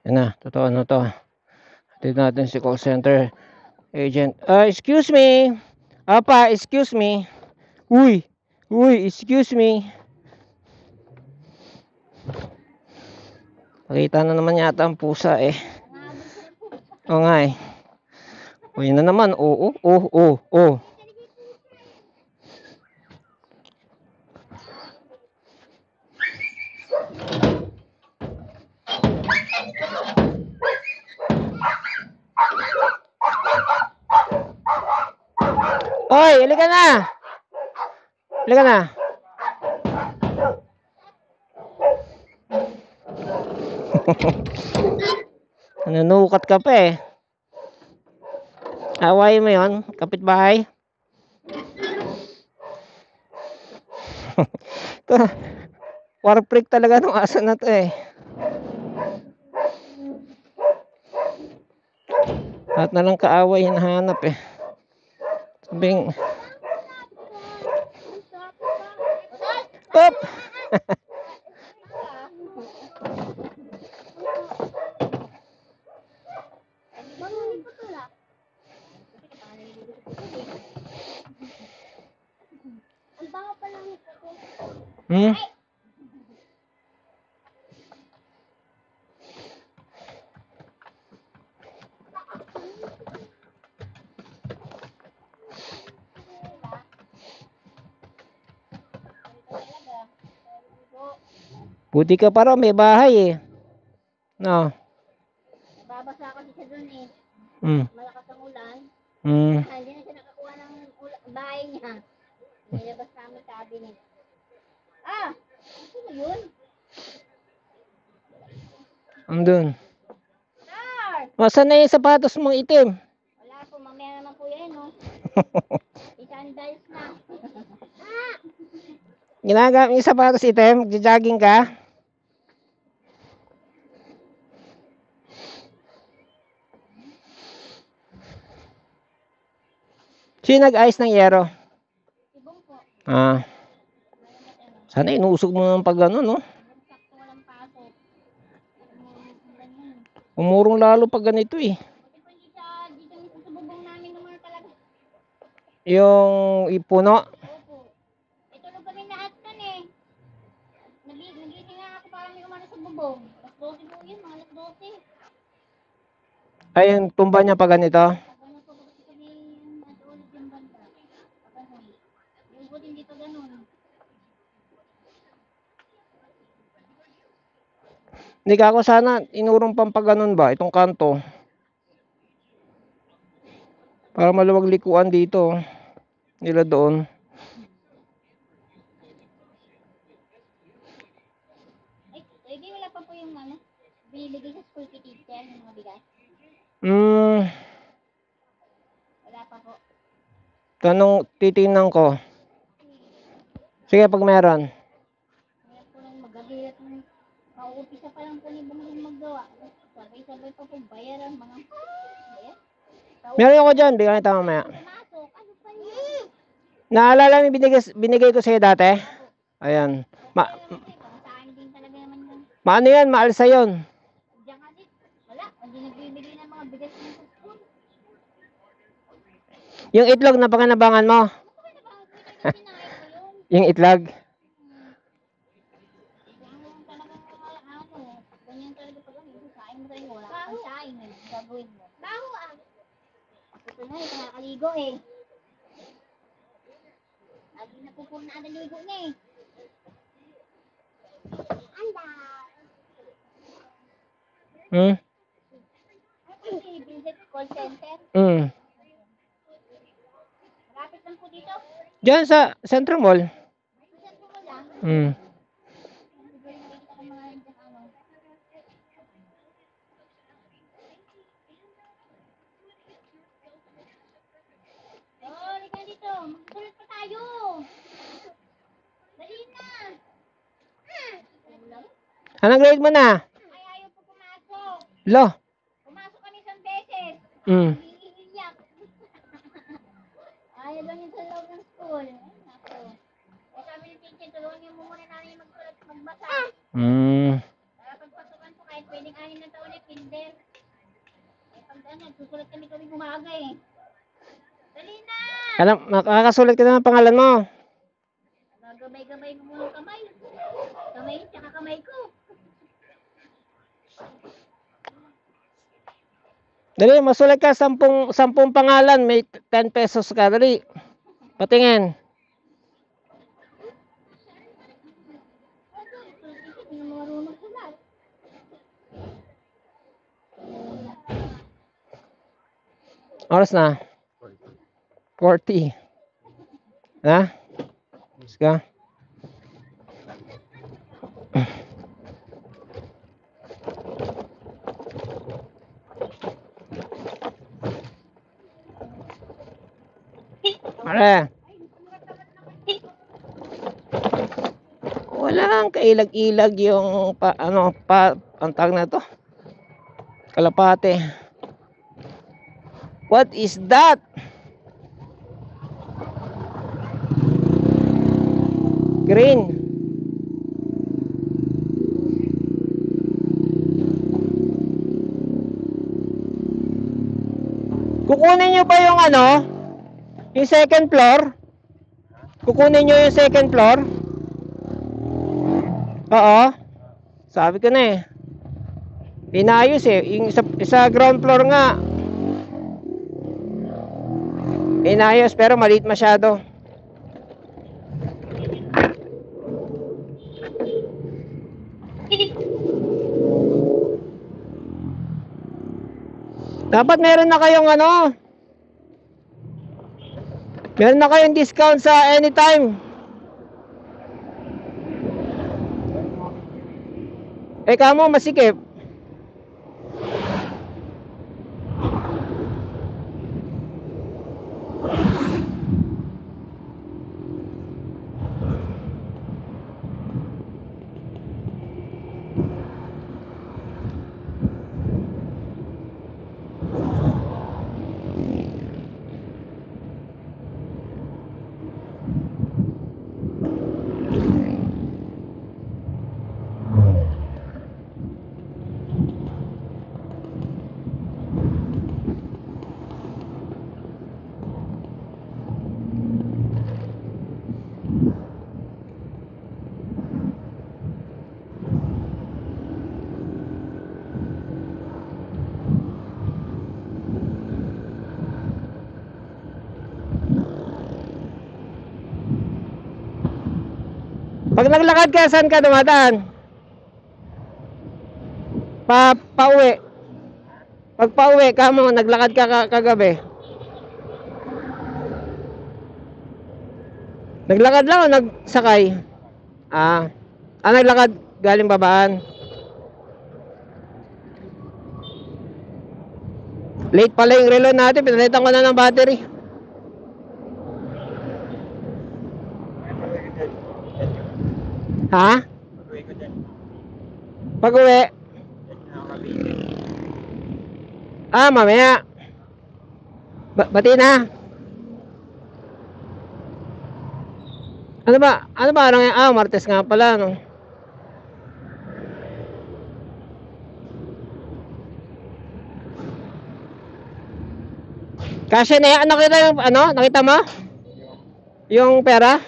Yan na, totoo na to. Hatid natin si call center agent. Excuse me. Apa, excuse me. Uy, excuse me. Pakita na naman yata ang pusa eh. Oo nga eh. O yun na naman. Oo. Oy, halika na. Halika na. Nanunukat ka pa eh. Away mo yun, kapitbahay. War freak talaga ng aso na to eh. At na lang kaaway hinahanap eh. Sabing Pop! Hmm? Buti ka pa raw, may bahay eh. No. Babasa kasi siya dun eh. Malakas ang ulan. Mm. Hindi na siya nakakuha ng bahay niya. Nilabas namin cabinet. Sino yun? Andun. Masan na yung sapatos mong itim? Wala po, mamaya naman po yan, no? Isandals na. Ginagamit yung sapatos itim? Magja-jogging ka? Sino nag-ayos ng yero? Ibong po. Sana inusog mo ng pag ano, no? Sakto walang pasok. Umurong lalo pag ganito eh. Buti po hindi siya dito mismo sa bubong namin naman talaga. Yung ipuno. Opo. Tulog kami lahat kan eh. Nagising nga ako parang may umano sa bubong. Alas 12 po yun, mga alas 12. Ay, yung tumba niya pag ganito. Ganun po kasi kami natulog yung banda. Ganun. Yung buti hindi pa ganun. Hindi ka ako sana inurong pampaganon ba itong kanto. Para maluwag likuan dito. Nila doon. Ay, wala pa po yung ano. Binibigay sa school kay teacher yung mga bigas. Wala pa po. Tanong, titingnan ko. Sige, pag meron. Kaya po lang magabi at mauupisa pa lang po ni Bong maggawa. Sabay-sabay pa po bayaran mga bayan. Meron ako dyan, bigyan kita mamaya. Pumasok, ano pa yun? Naalala mo binigay ko sa'yo dati? Ayan. Saan din talaga naman yun. Maano yan? Maalsa yun. Diyan ka din. Wala, hindi nagbibigay ng mga bigas ng school. Yung itlog na pakinabangan mo? Yung itlog? Ganyan talaga pag saing mo tayo, wala kang saing, gagawin mo. Baho ah. Ito na, nakakaligo eh. Lagi napupuro na ang ligo niya eh. Anda. Visit call center. Malapit lang po dito. Diyan sa Central Mall. Center mo lang. Halika dito. Magsulat pa tayo. Dali na. Anong grade mo na? Ay, ayaw po pumasok. Lo. Pumasok kami isang beses. Iiyak. Ayaw lang yung sa loob ng school. Ay, nako. Eh, sabi ni teacher, tulungan niyo muna namin magsulat, magbasa. Para pagpasukan po kahit pwedeng 6 na taon na kinder. Eh, pag ano, susulat kami kami umaga eh. Dali na! Alam, makakasulat ka na ng pangalan mo. Gagabay-gabay mo muna kamay. Kamay, tsaka kamay ko. Dali, masulat ka 10 pangalan. May 10 pesos ka. Dali. Patingin. Hindi mo marunong sulat. Oras na. 40. Ha? Let's go. Pare. Walang kailag-ilag yung ang tawag na to. Kalapate. What is that? Green. Kukunin nyo ba yung yung second floor? Kukunin nyo yung second floor? Oo. Sabi ko na eh. Inayos eh. Yung isa ground floor nga. Inayos pero maliit masyado. Dapat meron na kayong meron na kayong discount sa anytime. Eh kamo masikip. Pag naglakad ka, saan ka dumadaan? Pauwi. Pag pauwi ka mo, naglakad ka kagabi. Naglakad lang o nagsakay? Naglakad galing babaan. Late pala yung relo natin, pinalitan ko na ng battery. Ha? Pag-uwi. Mamaya. Bati na. Ano ba araw ngayon? Martes nga pala, no? Kasi na nakita yung nakita mo? Yung pera?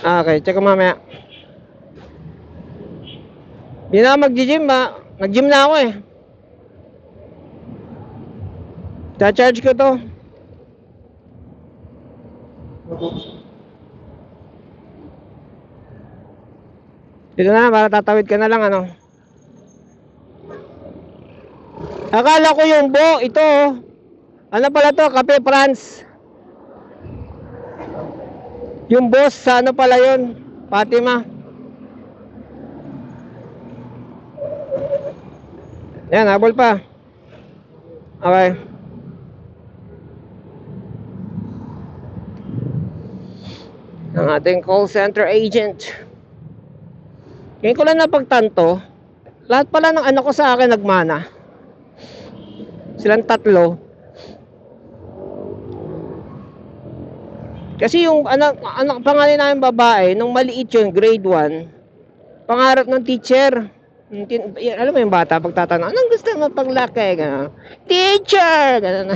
Okay, check ko mamaya. Hindi na mag-gym ba? Nag-gym na ako eh. Cha-charge ko to. Dito na, para tatawid ka na lang Akala ko yung ito ano pala to, Cafe France. Yung boss sa pala yun, Fatima. Yan, habol pa. Okay. Ang ating call center agent. Ngayon ko lang napagtanto, lahat pala ng anak ko sa akin nagmana. Silang 3. Kasi yung anak pangalan namin babae, nung maliit yun, grade 1, pangarap ng teacher. Alam mo yung bata, pagtatanong, anong gusto mo paglaki? Gano'n. Teacher! Gano'n.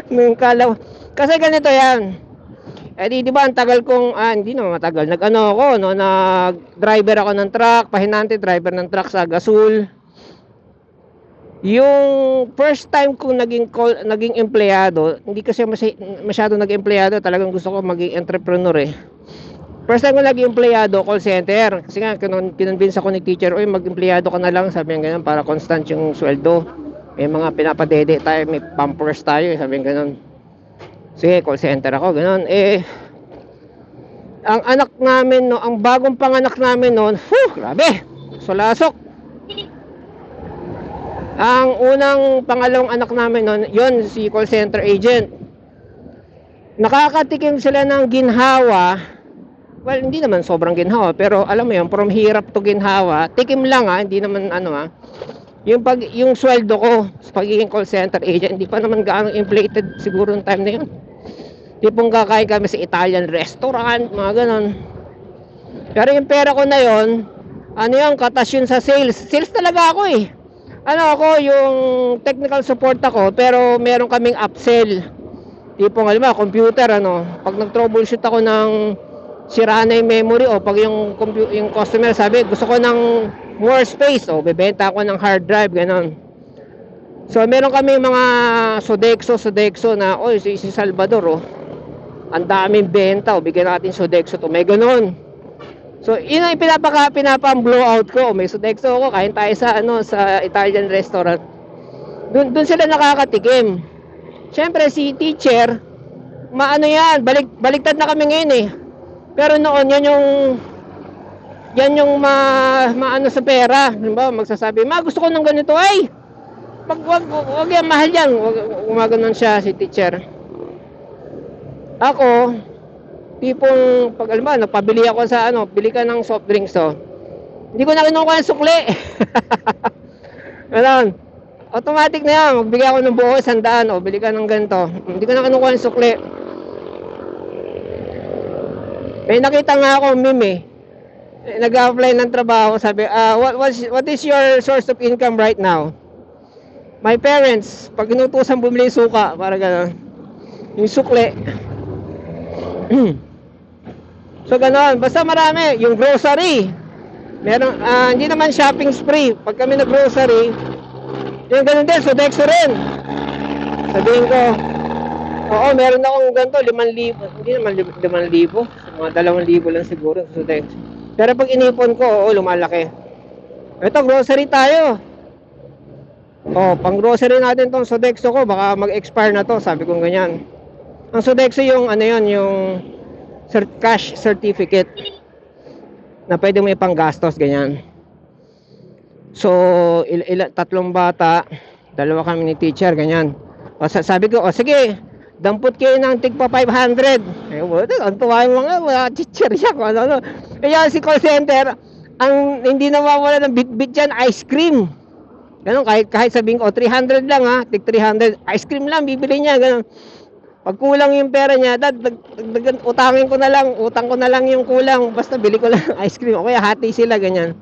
Nung kala, kasi ganito yan. Eh di ba ang tagal kong, hindi naman matagal. Nag-ano ako, no, nag-driver ako ng truck, pahinante, driver ng truck sa Gasol. Yung first time kong naging empleyado, hindi kasi masyado naging empleyado, talagang gusto ko maging entrepreneur eh. First time ko naging empleyado, call center. Kasi nga, kinonvince ako ni teacher, uy, mag-empleyado ka na lang, sabi nga ganun, para constant yung sweldo. May mga pinapadede tayo, may pampers tayo, sabi nga ganun. Sige, call center ako, ganun. Ang anak namin, no, ang bagong panganak namin noon, grabe, sulasok. Ang pangalawang anak namin noon, yon si call center agent. Nakakatikim sila ng ginhawa. Well, hindi naman sobrang ginhawa, pero alam mo yun, from hirap to ginhawa, tikim lang hindi naman yung sweldo ko sa pagiging call center agent, hindi pa naman gaano inflated siguro yung time na yun. Tipong kakain kami sa Italian restaurant, mga ganon. Pero yung pera ko na yun, katas yun sa sales. Sales talaga ako eh. Ako, yung technical support ako, pero meron kaming upsell. Tipong, computer, pag nag-troubleshoot ako ng sira na yung memory, o pag yung customer sabi, gusto ko ng more space, bebenta ako ng hard drive, ganon. So, meron kami mga Sodexo na, si Salvador, ang daming benta, bigyan natin Sodexo to, may ganon. So, yun ang pinapa-blowout ko. May Sodexo ako, kain tayo sa Italian restaurant. Doon sila nakakatikim. Siyempre, si teacher, yan, baliktad na kami ngayon eh. Pero noon, yan yung maano sa pera. Diba? Magsasabi, gusto ko ng ganito, ay, wag yan, mahal yan. Gumaganon siya, si teacher. Ako, tipong, pag nagpabili ako sa bili ka ng soft drinks hindi ko na kinukuha ng sukli. Ganon. Automatic na yan, magbigay ako ng buo 100, bili ka ng ganito. Hindi ko na kinukuha ng sukli. May nakita nga ako meme nag-apply ng trabaho, sabi, what is your source of income right now? My parents, pag inutusan bumili suka, para gano'n, yung sukli. So gano'n, basta marami. Yung grocery, meron, hindi naman shopping spree. Pag kami nag-grocery, yung gano'n din, Sodexo rin. Sabihin ko, oo, meron akong ganito, 5,000. Hindi naman 5,000, mga 2,000 lang siguro sa Sodexo. Pero pag inipon ko, lumalaki. Ito, grocery tayo. Pang grocery natin tong Sodexo ko, baka mag-expire na to, sabi ko ganyan. Ang Sodexo yung yung cash certificate na pwede mo ipanggastos, ganyan. So, 3 bata, 2 kami ni teacher, ganyan. Sabi ko, sige, dampot kayo ng tigpa 500. Ang tuwa yung mga teacher siya, Kaya si call center, ang hindi nawawala ng bit-bit yan, ice cream. Ganun, kahit sabihin ko, 300 lang tig 300, ice cream lang, bibili niya, ganun. Pag kulang yung pera niya, utang ko na lang yung kulang, basta bili ko lang ice cream, o kaya hati sila, ganyan.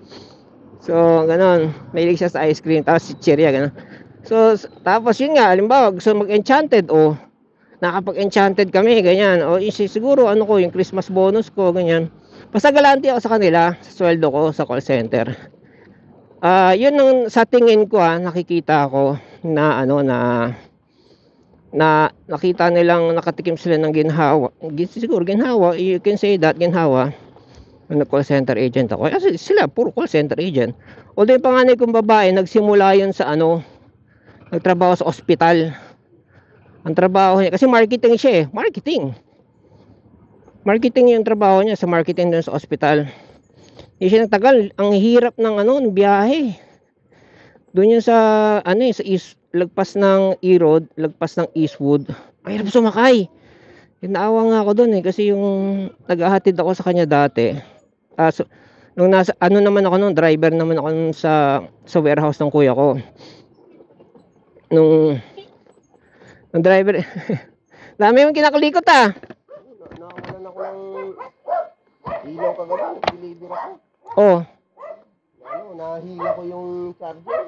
So, ganun, mahilig siya sa ice cream, tapos si chicheria, ganun. So, tapos yun nga, halimbawa, gusto mag-enchanted, nakapag-enchanted kami, ganyan, siguro, yung Christmas bonus ko, ganyan. Basta galante ako sa kanila, sa sweldo ko, sa call center. Yun ang sa tingin ko, nakikita ko, na nakita nilang nakatikim sila ng ginhawa. Siguro ginhawa, you can say that, ginhawa. Call center agent ako. Kasi sila puro call center agent. Although yung panganay kong babae, nagsimula yun sa nagtrabaho sa ospital. Ang trabaho niya, kasi marketing siya marketing yung trabaho niya, sa marketing dun sa ospital. Hindi siya nagtagal. Ang hirap ng biyahe. Doon yun sa sa east, lagpas ng E-Road, lagpas ng Eastwood. Ang hirap sumakay. Naawa nga ako doon kasi yung naghahatid ako sa kanya dati. So, nung nasa naman ako noon, driver naman ako sa warehouse ng kuya ko. Nung driver, dami yung kinakalikot Nakawalan ako ng ilaw kagabi, deliver ako. nahila ko yung charger.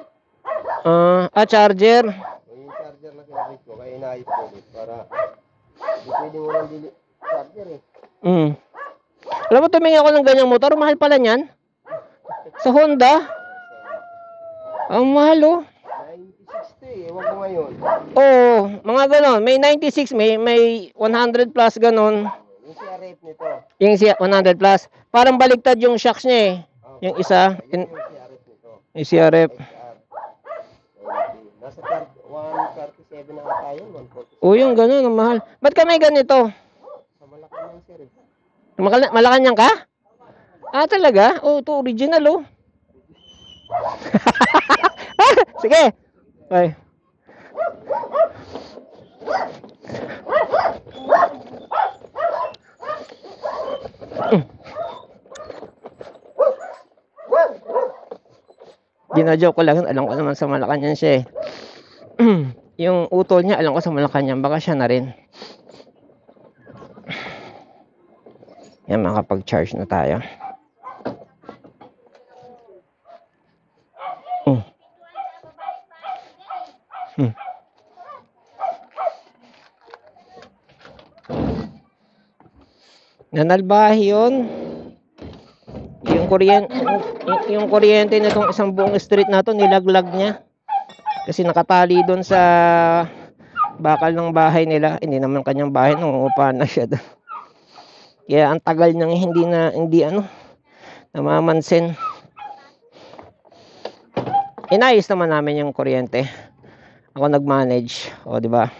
Charger. Yung charger na kinabit ko, kaya inaayos ko ulit para hindi pwedeng walang charger eh. Alam mo, tumingin ako ng ganyang motor, mahal pala niyan. Sa Honda. Ang mahal, oh. 9060, ewan ko ngayon. Oo, mga ganon. May 96, may 100 plus ganon. Yung CRF nito. Yung 100 plus. Parang baligtad yung shocks niya eh. Yung isa. Yung CRF nito. Yung CRF. Nasa 137 na ata yun. 147. Oo, yung ganon, ang mahal. Ba't ka may ganito? Sa Malacanang sir eh. Malacanang ka? Talaga? Oh, ito original, oh. Sige. Bye. Gina-joke ko lang, alam ko naman sa Malacanang siya eh. Yung utol niya, alam ko sa Malacanang, baka siya na rin. Yan, makapag-charge na tayo. Nanalbahi yun. Yung kuryente nitong isang buong street na to, nilaglag niya. Kasi nakatali doon sa bakal ng bahay nila. Hindi naman kanyang bahay, nangungupahan na siya doon. Kaya ang tagal niyang hindi namamansin. Inayos naman namin yung kuryente. Ako nag-manage, o di ba?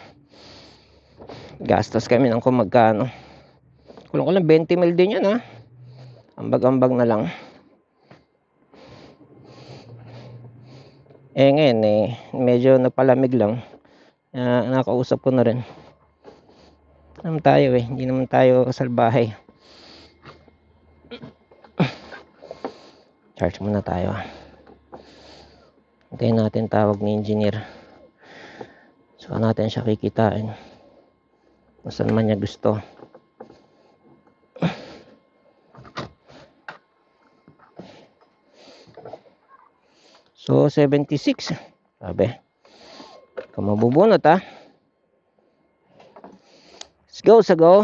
Gastos kami ng kung magkano. Kulang 20 mil din yan, ha. Ambag-ambag na lang. Ngayon medyo napalamig lang. Nakausap ko na rin. Naman tayo hindi naman tayo salbahay. Charge muna tayo. Hintayin natin tawag ni engineer. Saka natin siya kikitain. Kung saan man niya gusto. So 76. Sabi. Kamabubunot ha. Let's go.